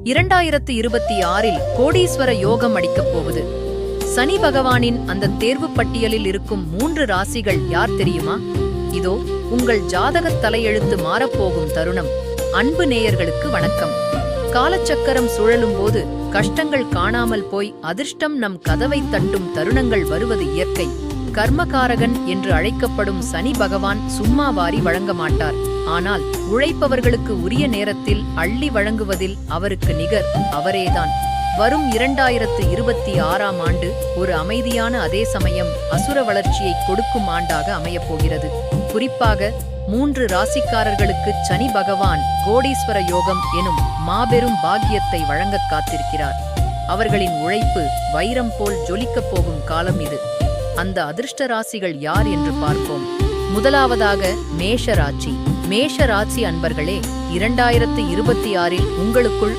2026இல் கோடீஸ்வர யோகம் அடிக்கப் போகுது. சனி பகவானின் அந்த தேர்வு பட்டியலில் இருக்கும் 3 ராசிகள் யார் தெரியுமா? இதோ உங்கள் ஜாதகத் தலையெழுத்து மாறப்போகும் தருணம். அன்பு நேயர்களுக்கு வணக்கம். காலச்சக்கரம் சுழலும் போது கஷ்டங்கள் காணாமல் போய் அதிர்ஷ்டம் நம் கதவை தட்டும் தருணங்கள் வருவது இயற்கை. கர்மகாரகன் என்று அழைக்கப்படும் சனி பகவான் சும்மா வாரி வழங்க மாட்டார். ஆனால் உழைப்பவர்களுக்கு உரிய நேரத்தில் அள்ளி வழங்குவதில் அவருக்கு நிகர் அவரேதான். வரும் 2026ஆம் ஆண்டு ஒரு அமைதியான அதே சமயம் அசுர வளர்ச்சியை கொடுக்கும் ஆண்டாக அமையப்போகிறது. குறிப்பாக 3 ராசிக்காரர்களுக்கு சனி பகவான் கோடீஸ்வர யோகம் எனும் மாபெரும் பாக்கியத்தை வழங்கக் காத்திருக்கிறார். அவர்களின் உழைப்பு வைரம் போல் ஜொலிக்கப் போகும் காலம் இது. அந்த அதிர்ஷ்ட ராசிகள் யார் என்று பார்ப்போம். முதலாவதாக மேஷ ராசி. மேஷ ராசி அன்பர்களே, 2026இல் உங்களுக்குள்